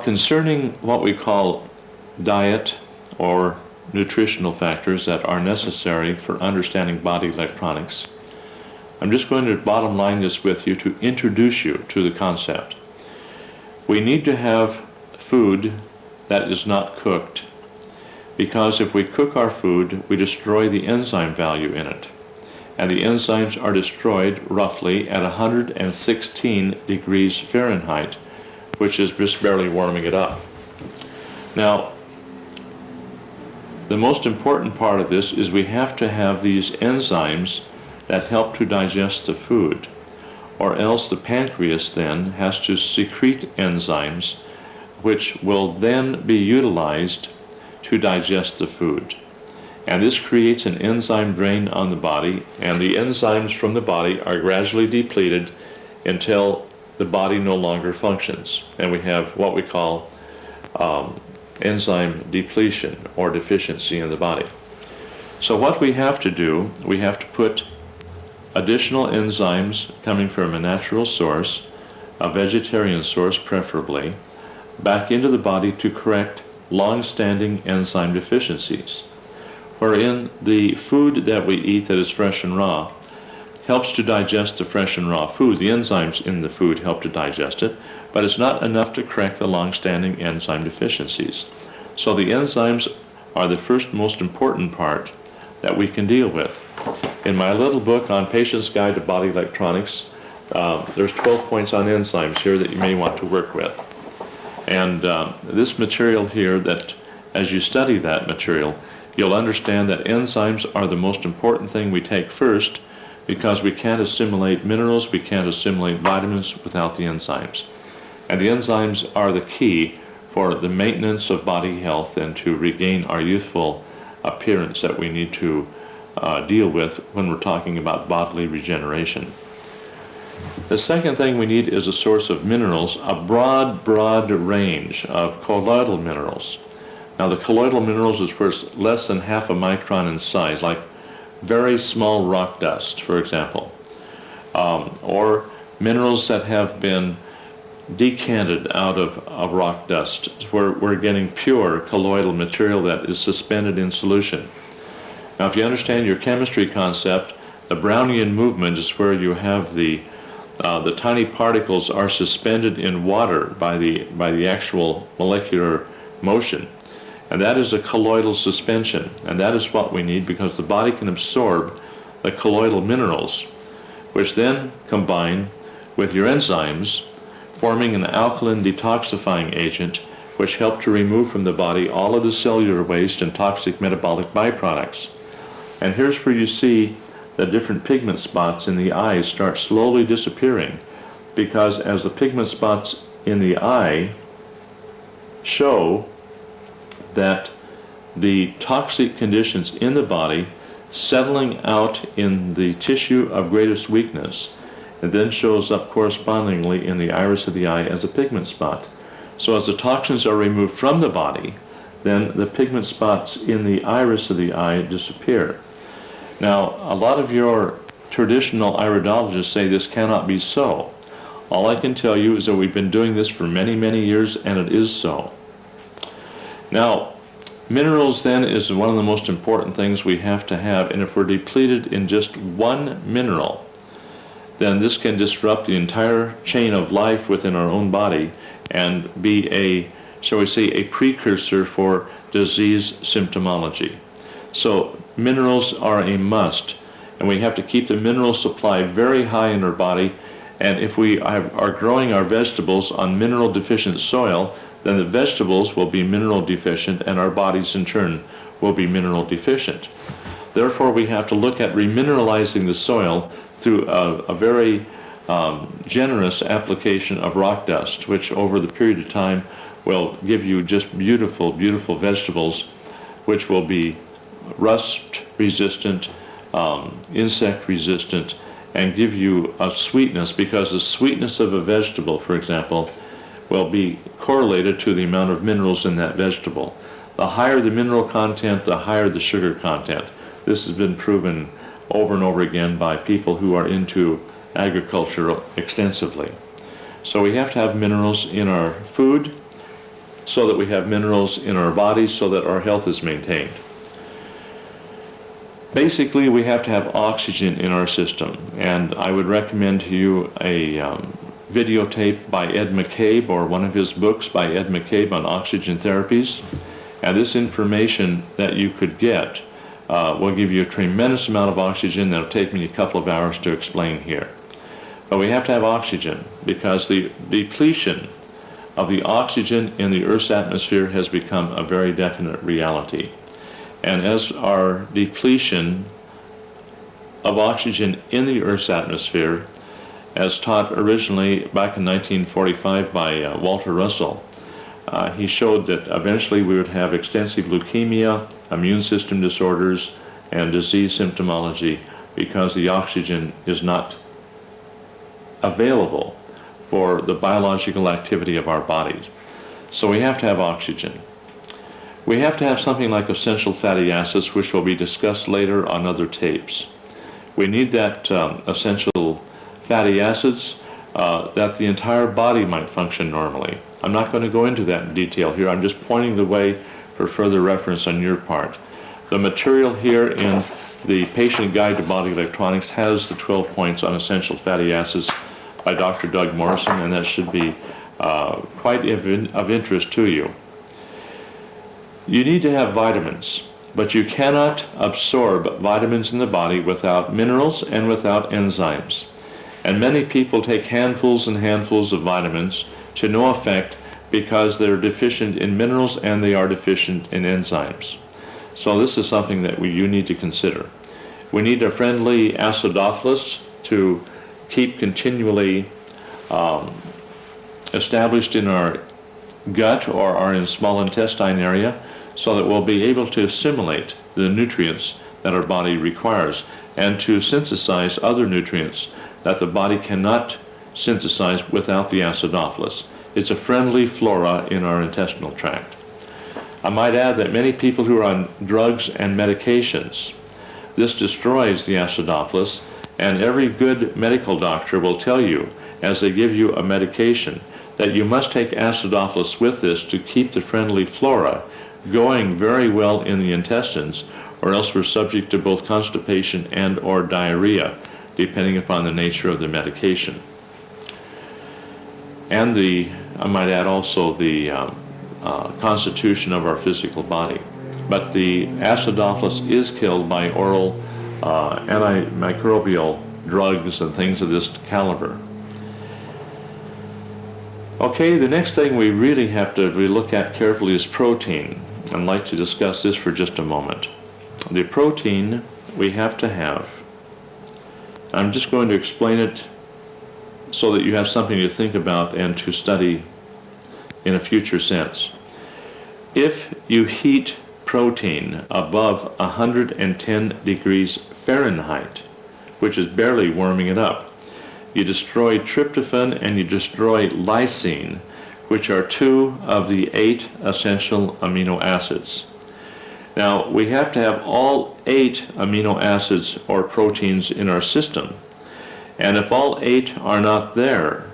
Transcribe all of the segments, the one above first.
concerning what we call diet or nutritional factors that are necessary for understanding body electronics, I'm just going to bottom line this with you to introduce you to the concept. We need to have food that is not cooked, because if we cook our food, we destroy the enzyme value in it. And the enzymes are destroyed roughly at 116 degrees Fahrenheit, which is just barely warming it up. Now, the most important part of this is we have to have these enzymes that help to digest the food, or else the pancreas then has to secrete enzymes which will then be utilized to digest the food. And this creates an enzyme drain on the body, and the enzymes from the body are gradually depleted until the body no longer functions. And we have what we call enzyme depletion or deficiency in the body. So what we have to do, we have to put additional enzymes coming from a natural source, a vegetarian source preferably, back into the body to correct long-standing enzyme deficiencies, wherein the food that we eat that is fresh and raw helps to digest the fresh and raw food. The enzymes in the food help to digest it, but it's not enough to correct the long-standing enzyme deficiencies. So the enzymes are the first most important part that we can deal with. In my little book on Patient's Guide to Body Electronics, there's 12 points on enzymes here that you may want to work with. And this material here, that as you study that material, you'll understand that enzymes are the most important thing we take first, because we can't assimilate minerals, we can't assimilate vitamins without the enzymes. And the enzymes are the key for the maintenance of body health and to regain our youthful appearance that we need to deal with when we're talking about bodily regeneration. The second thing we need is a source of minerals, a broad range of colloidal minerals. Now the colloidal minerals is less than half a micron in size, like very small rock dust, for example, or minerals that have been decanted out of rock dust, where we're getting pure colloidal material that is suspended in solution. Now if you understand your chemistry concept, the Brownian movement is where you have the tiny particles are suspended in water by the actual molecular motion. And that is a colloidal suspension, and that is what we need, because the body can absorb the colloidal minerals, which then combine with your enzymes, forming an alkaline detoxifying agent, which help to remove from the body all of the cellular waste and toxic metabolic byproducts. And here's where you see the different pigment spots in the eyes start slowly disappearing, because as the pigment spots in the eye show that the toxic conditions in the body settling out in the tissue of greatest weakness, and then shows up correspondingly in the iris of the eye as a pigment spot. So as the toxins are removed from the body, then the pigment spots in the iris of the eye disappear. Now, a lot of your traditional iridologists say this cannot be so. All I can tell you is that we've been doing this for many years, and it is so. Now, minerals then is one of the most important things we have to have, and if we're depleted in just one mineral, then this can disrupt the entire chain of life within our own body and be a, shall we say, a precursor for disease symptomology. So minerals are a must, and we have to keep the mineral supply very high in our body, and if we are growing our vegetables on mineral deficient soil, then the vegetables will be mineral deficient, and our bodies in turn will be mineral deficient. Therefore, we have to look at remineralizing the soil through a very generous application of rock dust, which over the period of time will give you just beautiful vegetables, which will be rust resistant, insect resistant, and give you a sweetness, because the sweetness of a vegetable, for example, will be correlated to the amount of minerals in that vegetable. The higher the mineral content, the higher the sugar content. This has been proven over and over again by people who are into agriculture extensively. So we have to have minerals in our food, so that we have minerals in our bodies so that our health is maintained. Basically, we have to have oxygen in our system, and I would recommend to you a videotape by Ed McCabe, or one of his books by Ed McCabe on oxygen therapies. And this information that you could get will give you a tremendous amount of oxygen that will take me a couple of hours to explain here. But we have to have oxygen because the depletion of the oxygen in the Earth's atmosphere has become a very definite reality. And as our depletion of oxygen in the Earth's atmosphere, as taught originally back in 1945 by Walter Russell, he showed that eventually we would have extensive leukemia, immune system disorders, and disease symptomology because the oxygen is not available for the biological activity of our bodies. So we have to have oxygen. We have to have something like essential fatty acids, which will be discussed later on other tapes. We need that essential fatty acids that the entire body might function normally. I'm not going to go into that in detail here. I'm just pointing the way for further reference on your part. The material here in the Patient Guide to Body Electronics has the 12 points on essential fatty acids by Dr. Doug Morrison, and that should be quite of interest to you. You need to have vitamins, but you cannot absorb vitamins in the body without minerals and without enzymes. And many people take handfuls and handfuls of vitamins to no effect because they're deficient in minerals and they are deficient in enzymes. So this is something that you need to consider. We need a friendly acidophilus to keep continually established in our gut or our small intestine area, so that we'll be able to assimilate the nutrients that our body requires and to synthesize other nutrients that the body cannot synthesize without the acidophilus. It's a friendly flora in our intestinal tract. I might add that many people who are on drugs and medications, this destroys the acidophilus, and every good medical doctor will tell you as they give you a medication that you must take acidophilus with this to keep the friendly flora going very well in the intestines, or else we're subject to both constipation and or diarrhea, depending upon the nature of the medication. And I might add also the constitution of our physical body. But the acidophilus is killed by oral antimicrobial drugs and things of this caliber. Okay, the next thing we really have to look at carefully is protein. I'd like to discuss this for just a moment. The protein we have to have. I'm just going to explain it so that you have something to think about and to study in a future sense. If you heat protein above 110 degrees Fahrenheit, which is barely warming it up, you destroy tryptophan and you destroy lysine, which are 2 of the 8 essential amino acids. Now, we have to have all 8 amino acids or proteins in our system. And if all 8 are not there,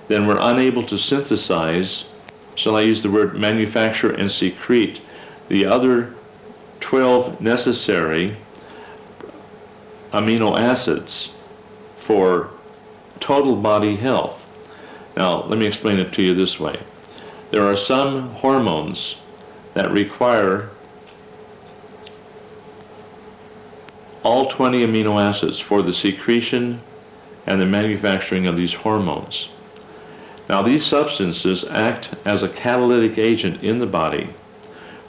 then we're unable to synthesize, shall I use the word manufacture and secrete, the other 12 necessary amino acids for total body health. Now, let me explain it to you this way. There are some hormones that require all 20 amino acids for the secretion and the manufacturing of these hormones. Now, these substances act as a catalytic agent in the body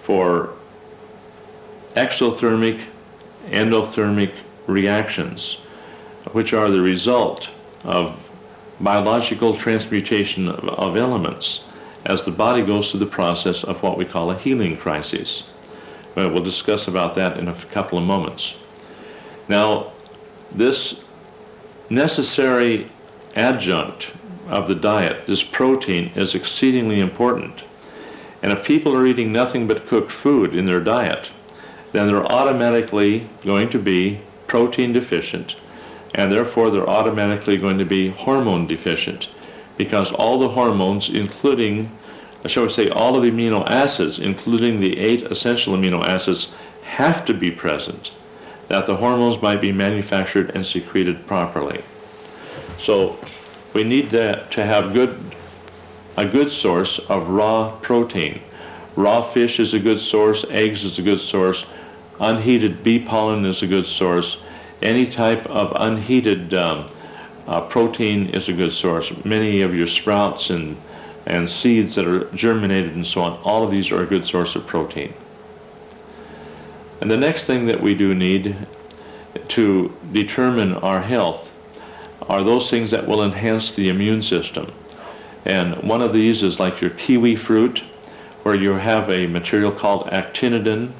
for exothermic, endothermic reactions, which are the result of biological transmutation of elements as the body goes through the process of what we call a healing crisis. We'll discuss about that in a couple of moments. Now, this necessary adjunct of the diet, this protein, is exceedingly important. And if people are eating nothing but cooked food in their diet, then they're automatically going to be protein deficient, and therefore they're automatically going to be hormone deficient, because all the hormones, including shall we say, all of the amino acids, including the 8 essential amino acids, have to be present, that the hormones might be manufactured and secreted properly. So we need to have a good source of raw protein. Raw fish is a good source, eggs is a good source, unheated bee pollen is a good source, any type of unheated protein is a good source. Many of your sprouts and seeds that are germinated and so on, all of these are a good source of protein. And the next thing that we do need to determine our health are those things that will enhance the immune system. And one of these is like your kiwi fruit, where you have a material called actinidin.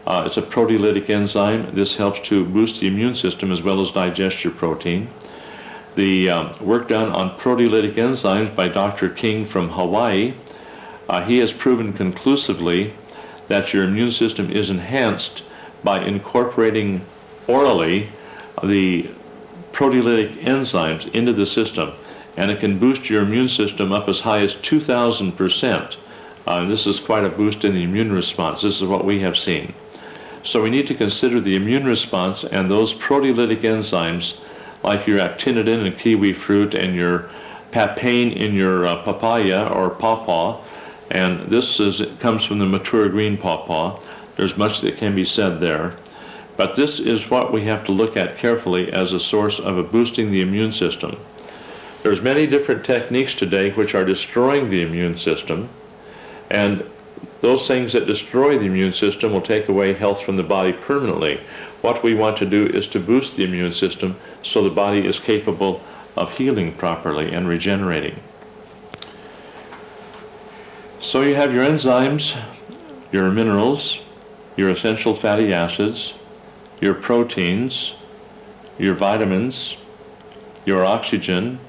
It's a proteolytic enzyme. This helps to boost the immune system as well as digest your protein. The work done on proteolytic enzymes by Dr. King from Hawaii, he has proven conclusively that your immune system is enhanced by incorporating orally the proteolytic enzymes into the system, and it can boost your immune system up as high as 2,000%. This is quite a boost in the immune response. This is what we have seen. So we need to consider the immune response and those proteolytic enzymes like your actinidin in kiwi fruit and your papain in your papaya or pawpaw, and this comes from the mature green pawpaw. There's much that can be said there. But this is what we have to look at carefully as a source of boosting the immune system. There's many different techniques today which are destroying the immune system, and those things that destroy the immune system will take away health from the body permanently. What we want to do is to boost the immune system so the body is capable of healing properly and regenerating. So you have your enzymes, your minerals, your essential fatty acids, your proteins, your vitamins, your oxygen,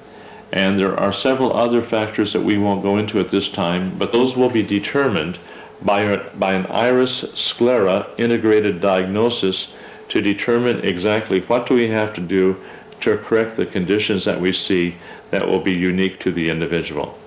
and there are several other factors that we won't go into at this time, but those will be determined by an iris sclera integrated diagnosis to determine exactly what do we have to do to correct the conditions that we see that will be unique to the individual.